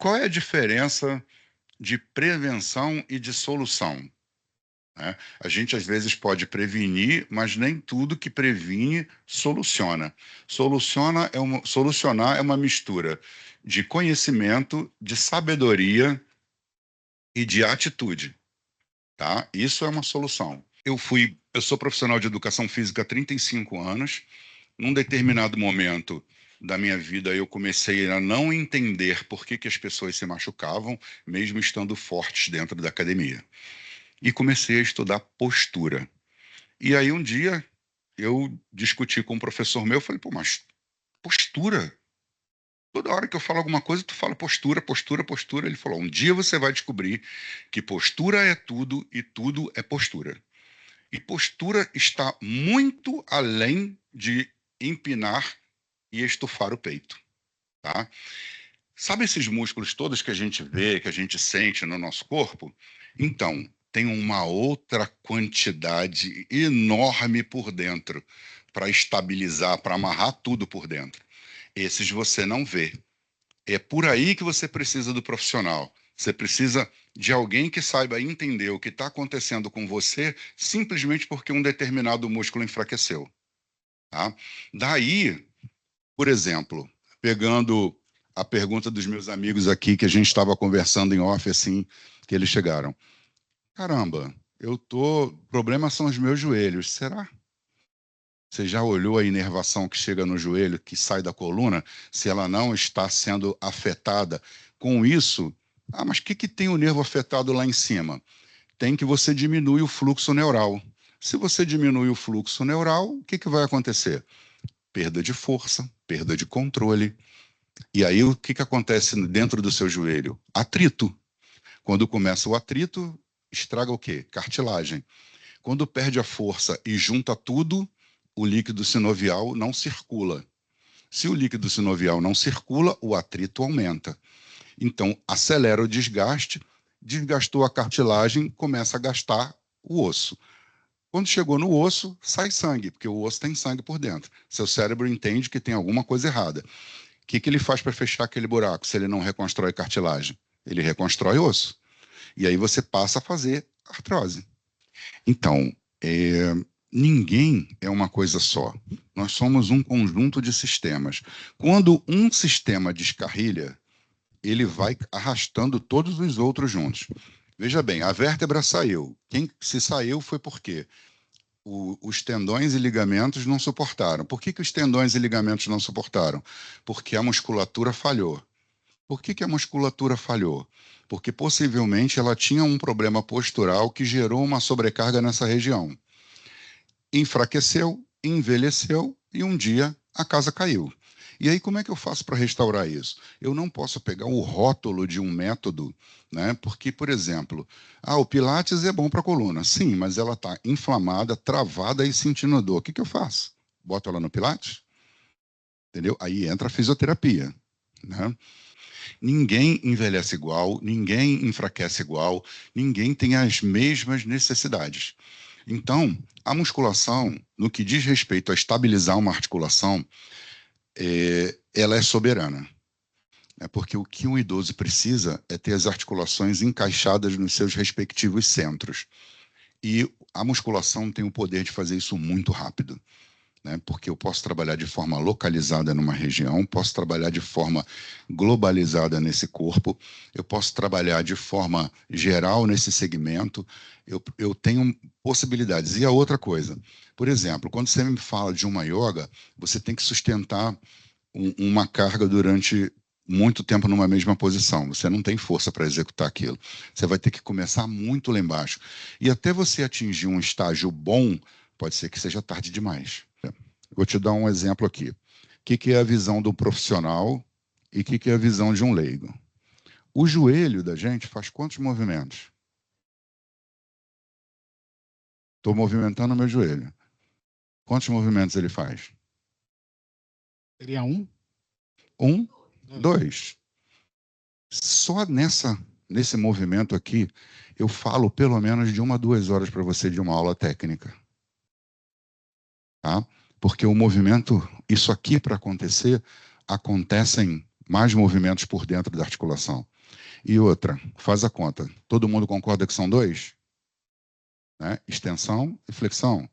qual é a diferença de prevenção e de solução? Né? A gente, às vezes, pode prevenir, mas nem tudo que previne soluciona. Solucionar é uma mistura de conhecimento, de sabedoria e de atitude. Tá? Isso é uma solução. Eu sou profissional de educação física há 35 anos. Num determinado momento da minha vida, eu comecei a não entender por que as pessoas se machucavam, mesmo estando fortes dentro da academia. E comecei a estudar postura. E aí um dia eu discuti com um professor meu, falei, pô, mas postura? Toda hora que eu falo alguma coisa, tu fala postura, postura, postura. Ele falou, um dia você vai descobrir que postura é tudo e tudo é postura. E postura está muito além de empinar e estufar o peito, tá? Sabe esses músculos todos que a gente vê, que a gente sente no nosso corpo? Então, tem uma outra quantidade enorme por dentro para estabilizar, para amarrar tudo por dentro. Esses você não vê. É por aí que você precisa do profissional. Você precisa de alguém que saiba entender o que está acontecendo com você simplesmente porque um determinado músculo enfraqueceu, tá? Daí, por exemplo, pegando a pergunta dos meus amigos aqui, que a gente estava conversando em off, assim, que eles chegaram. Caramba, o problema são os meus joelhos. Será? Você já olhou a inervação que chega no joelho, que sai da coluna, se ela não está sendo afetada? Com isso, mas o que tem o nervo afetado lá em cima? Tem que você diminui o fluxo neural. Se você diminui o fluxo neural, o que vai acontecer? Perda de força, perda de controle. E aí o que acontece dentro do seu joelho? Atrito. Quando começa o atrito, estraga o quê? Cartilagem. Quando perde a força e junta tudo, o líquido sinovial não circula. Se o líquido sinovial não circula, o atrito aumenta. Então, acelera o desgaste, desgastou a cartilagem, começa a gastar o osso. Quando chegou no osso, sai sangue, porque o osso tem sangue por dentro. Seu cérebro entende que tem alguma coisa errada. O que ele faz para fechar aquele buraco se ele não reconstrói cartilagem? Ele reconstrói osso. E aí você passa a fazer artrose. Então, ninguém é uma coisa só. Nós somos um conjunto de sistemas. Quando um sistema descarrilha, ele vai arrastando todos os outros juntos. Veja bem, a vértebra saiu. Quem se saiu foi por quê? Os tendões e ligamentos não suportaram. Por que os tendões e ligamentos não suportaram? Porque a musculatura falhou. Por que a musculatura falhou? Porque possivelmente ela tinha um problema postural que gerou uma sobrecarga nessa região. Enfraqueceu, envelheceu e um dia a casa caiu. E aí, como é que eu faço para restaurar isso? Eu não posso pegar o rótulo de um método, né? Porque, por exemplo, o Pilates é bom para a coluna. Sim, mas ela está inflamada, travada e sentindo dor. O que eu faço? Boto ela no Pilates? Entendeu? Aí entra a fisioterapia, né? Ninguém envelhece igual, ninguém enfraquece igual, ninguém tem as mesmas necessidades. Então, a musculação, no que diz respeito a estabilizar uma articulação, ela é soberana. Porque o que um idoso precisa é ter as articulações encaixadas nos seus respectivos centros. E a musculação tem o poder de fazer isso muito rápido. Porque eu posso trabalhar de forma localizada numa região, posso trabalhar de forma globalizada nesse corpo, eu posso trabalhar de forma geral nesse segmento, eu tenho possibilidades. E a outra coisa, por exemplo, quando você me fala de uma yoga, você tem que sustentar uma carga durante muito tempo numa mesma posição. Você não tem força para executar aquilo. Você vai ter que começar muito lá embaixo. E até você atingir um estágio bom, pode ser que seja tarde demais. Vou te dar um exemplo aqui. O que é a visão do profissional e o que é a visão de um leigo? O joelho da gente faz quantos movimentos? Estou movimentando meu joelho. Quantos movimentos ele faz? Seria um? Um, dois. Só nesse movimento aqui, eu falo pelo menos de 1 a 2 horas para você de uma aula técnica. Tá? Porque o movimento, isso aqui para acontecer, acontece em mais movimentos por dentro da articulação. E outra, faz a conta. Todo mundo concorda que são dois? Né? Extensão e flexão.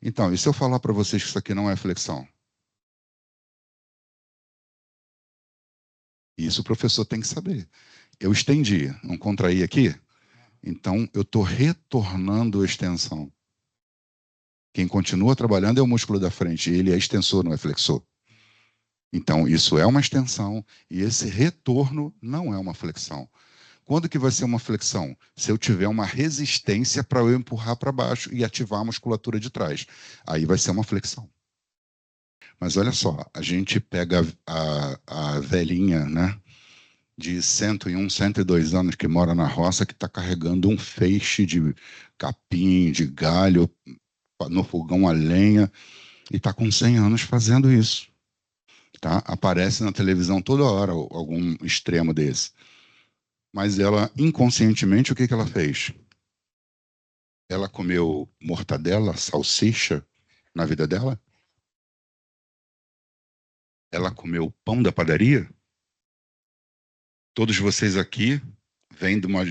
Então, e se eu falar para vocês que isso aqui não é flexão? Isso o professor tem que saber. Eu estendi, não contraí aqui? Então, eu estou retornando a extensão. Quem continua trabalhando é o músculo da frente, ele é extensor, não é flexor. Então, isso é uma extensão e esse retorno não é uma flexão. Quando que vai ser uma flexão? Se eu tiver uma resistência para eu empurrar para baixo e ativar a musculatura de trás. Aí vai ser uma flexão. Mas olha só, a gente pega a velhinha, né, de 101, 102 anos que mora na roça, que está carregando um feixe de capim, de galho, no fogão a lenha, e está com 100 anos fazendo isso. Tá? Aparece na televisão toda hora algum extremo desse. Mas ela, inconscientemente, o que que ela fez? Ela comeu mortadela, salsicha na vida dela? Ela comeu pão da padaria? Todos vocês aqui vêm de uma...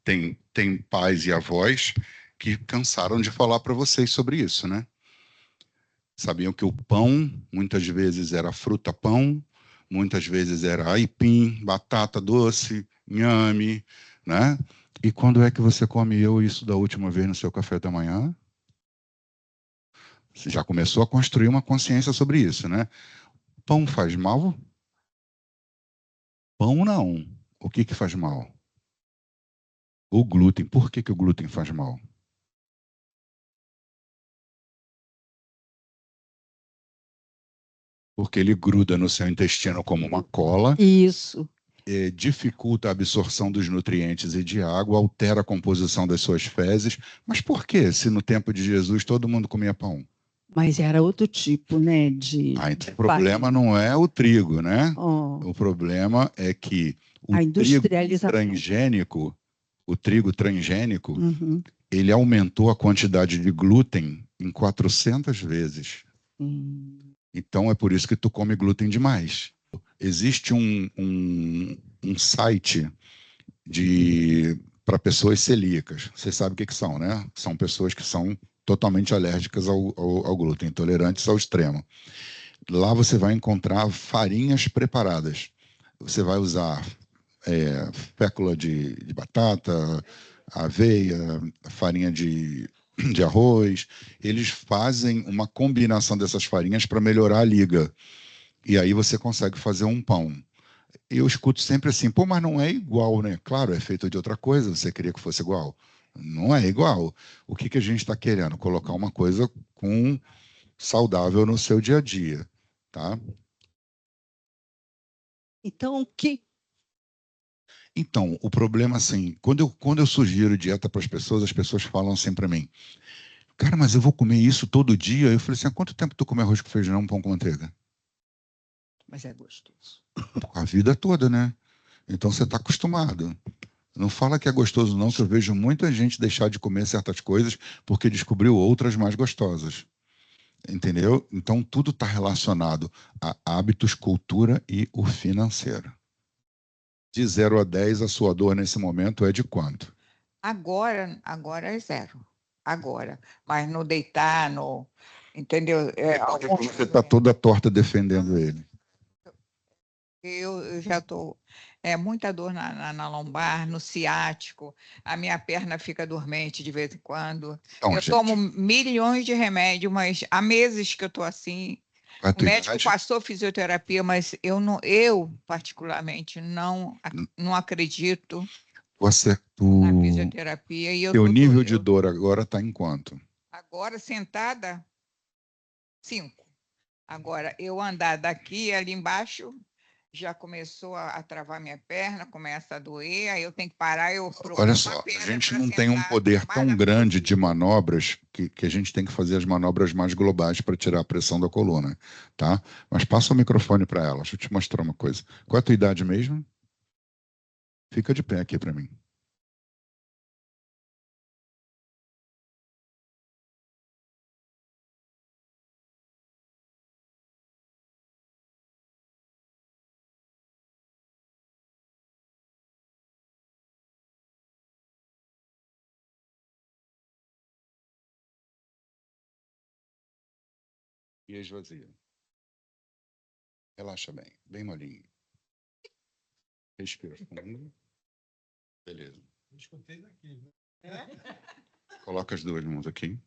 Tem pais e avós que cansaram de falar para vocês sobre isso, né? Sabiam que o pão, muitas vezes, era fruta-pão, muitas vezes era aipim, batata doce, inhame, né? E quando é que você comeu isso da última vez no seu café da manhã? Você já começou a construir uma consciência sobre isso, né? Pão faz mal? Pão não. O que que faz mal? O glúten. Por que que o glúten faz mal? Porque ele gruda no seu intestino como uma cola, Isso. dificulta a absorção dos nutrientes e de água, altera a composição das suas fezes. Mas por que, se no tempo de Jesus todo mundo comia pão? Mas era outro tipo, né, de Então o problema não é o trigo, né? oh, O problema é que a industrialização. O trigo transgênico, Uhum. ele aumentou a quantidade de glúten em 400 vezes. Então é por isso que tu come glúten demais. Existe um site para pessoas celíacas. Vocês sabem o que são, né? São pessoas que são totalmente alérgicas ao glúten, intolerantes ao extremo. Lá você vai encontrar farinhas preparadas. Você vai usar fécula de batata, aveia, farinha de arroz. Eles fazem uma combinação dessas farinhas para melhorar a liga. E aí você consegue fazer um pão. Eu escuto sempre assim, pô, mas não é igual, né? Claro, é feito de outra coisa, você queria que fosse igual. Não é igual. O que que a gente está querendo? Colocar uma coisa com saudável no seu dia a dia, tá? Então, que Então, o problema, assim, quando eu sugiro dieta para as pessoas falam assim para mim, cara, mas eu vou comer isso todo dia? Eu falei assim, há quanto tempo tu come arroz com feijão, pão com manteiga? mas é gostoso. A vida toda, né? Então você está acostumado. Não fala que é gostoso, não, que eu vejo muita gente deixar de comer certas coisas porque descobriu outras mais gostosas. Entendeu? Então tudo está relacionado a hábitos, cultura e o financeiro. De 0 a 10, a sua dor nesse momento é de quanto? Agora é zero. Agora. Mas no deitar, no. Entendeu? Você está toda torta defendendo ele. Eu já estou. É muita dor na lombar, no ciático, a minha perna fica dormente de vez em quando. Então, Eu gente, tomo milhões de remédios, mas há meses que eu estou assim. a O tua médico idade, passou fisioterapia, mas eu não, eu particularmente não acredito na fisioterapia e eu teu tô nível de eu dor agora está em quanto? agora sentada 5. Agora eu andar daqui ali embaixo já começou a travar minha perna, começa a doer, aí eu tenho que parar, eu procuro Olha uma só, a pedra gente para não tem um sentar poder mais tão rápido grande de possível. manobras que a gente tem que fazer as manobras mais globais para tirar a pressão da coluna, tá? Mas passa o microfone para ela, deixa eu te mostrar uma coisa. Qual é a tua idade mesmo? Fica de pé aqui para mim. E esvazia. Relaxa bem, bem molinho. Respira fundo. Beleza. Escutei daqui, viu? Coloca as duas mãos aqui.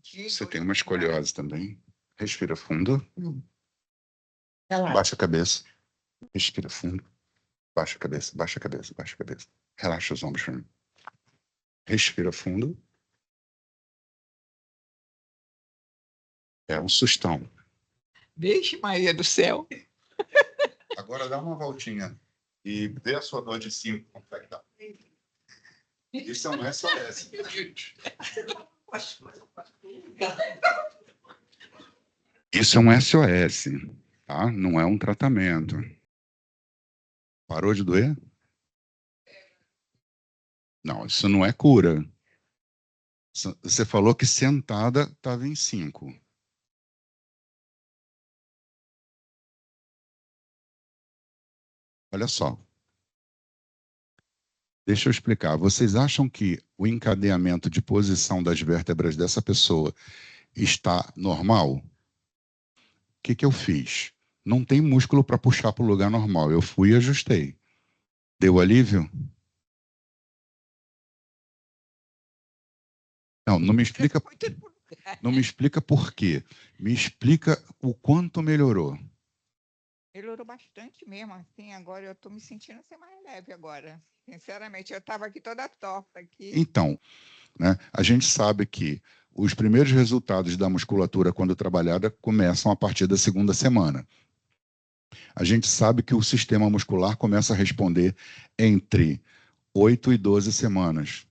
Você tem uma escoliose também. Respira fundo. Baixa a cabeça. Respira fundo. Baixa a cabeça, baixa a cabeça, baixa a cabeça. Relaxa os ombros. Respira fundo. É um sustão. Vixe, Maria do céu. Agora dá uma voltinha e vê a sua dor de 5. Como é que tá? Isso é um SOS, gente. Isso é um SOS, tá? Não é um tratamento. Parou de doer? Não, isso não é cura. Você falou que sentada estava em 5. Olha só. Deixa eu explicar. Vocês acham que o encadeamento de posição das vértebras dessa pessoa está normal? O que eu fiz? Não tem músculo para puxar para o lugar normal. Eu fui e ajustei. Deu alívio? Não me explica. Não me explica por quê. Me explica o quanto melhorou. Melhorou bastante mesmo, assim, agora eu estou me sentindo ser mais leve agora. Sinceramente, eu estava aqui toda torta aqui. Então, né, a gente sabe que os primeiros resultados da musculatura, quando trabalhada, começam a partir da segunda semana. A gente sabe que o sistema muscular começa a responder entre 8 e 12 semanas,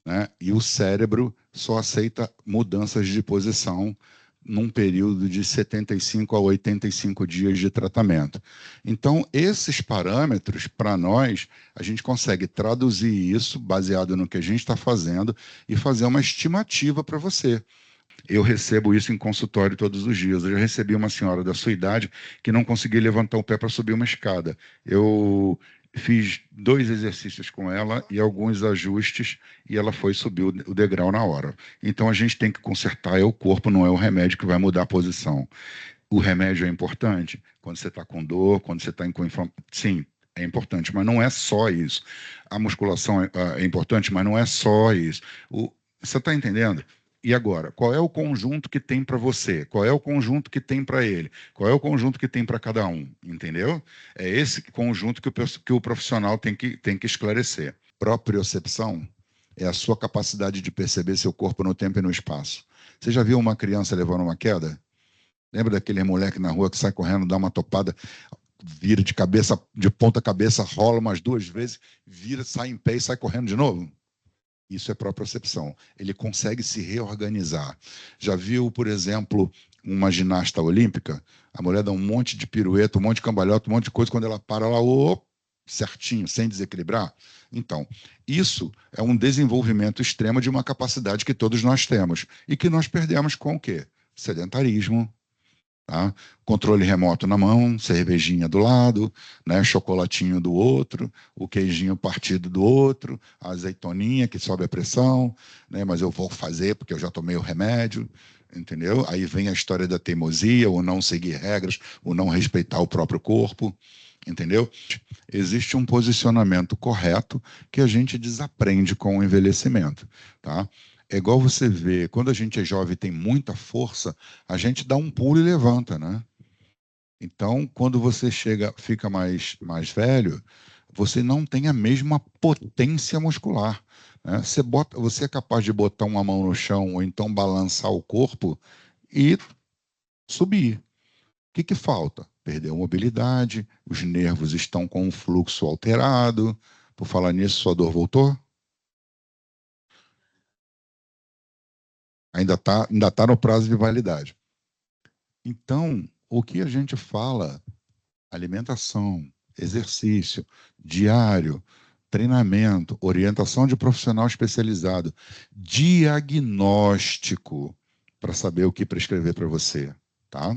né? E o cérebro só aceita mudanças de posição num período de 75 a 85 dias de tratamento. Então, esses parâmetros, para nós, a gente consegue traduzir isso, baseado no que a gente está fazendo, e fazer uma estimativa para você. Eu recebo isso em consultório todos os dias. Eu já recebi uma senhora da sua idade que não conseguia levantar o pé para subir uma escada. Eu fiz 2 exercícios com ela e alguns ajustes e ela foi subir o degrau na hora. Então a gente tem que consertar, é o corpo, não é o remédio que vai mudar a posição. O remédio é importante quando você está com dor, quando você está com inflamação. Sim, é importante, mas não é só isso. A musculação é importante, mas não é só isso. Você está entendendo? E agora, qual é o conjunto que tem para você? Qual é o conjunto que tem para ele? Qual é o conjunto que tem para cada um? Entendeu? É esse conjunto que o profissional tem que esclarecer. Propriocepção é a sua capacidade de perceber seu corpo no tempo e no espaço. Você já viu uma criança levando uma queda? Lembra daquele moleque na rua que sai correndo, dá uma topada, vira de cabeça, de ponta cabeça, rola umas 2 vezes, vira, sai em pé e sai correndo de novo? Isso é propriocepção. Ele consegue se reorganizar. Já viu, por exemplo, uma ginasta olímpica? A mulher dá um monte de pirueta, um monte de cambalhota, um monte de coisa, quando ela para lá, certinho, sem desequilibrar? Então, isso é um desenvolvimento extremo de uma capacidade que todos nós temos e que nós perdemos com o quê? Sedentarismo, tá? Controle remoto na mão, cervejinha do lado, né? Chocolatinho do outro, o queijinho partido do outro, a azeitoninha que sobe a pressão, né? Mas eu vou fazer porque eu já tomei o remédio, entendeu? Aí vem a história da teimosia, o não seguir regras, o não respeitar o próprio corpo, entendeu? Existe um posicionamento correto que a gente desaprende com o envelhecimento, tá? É igual você vê, quando a gente é jovem e tem muita força, a gente dá um pulo e levanta, né? Então, quando você fica mais velho, você não tem a mesma potência muscular, né? Você é capaz de botar uma mão no chão ou então balançar o corpo e subir. O que falta? Perdeu a mobilidade, os nervos estão com o fluxo alterado. Por falar nisso, sua dor voltou? Ainda tá no prazo de validade. Então, o que a gente fala? Alimentação, exercício, diário, treinamento, orientação de profissional especializado, diagnóstico, para saber o que prescrever para você, tá?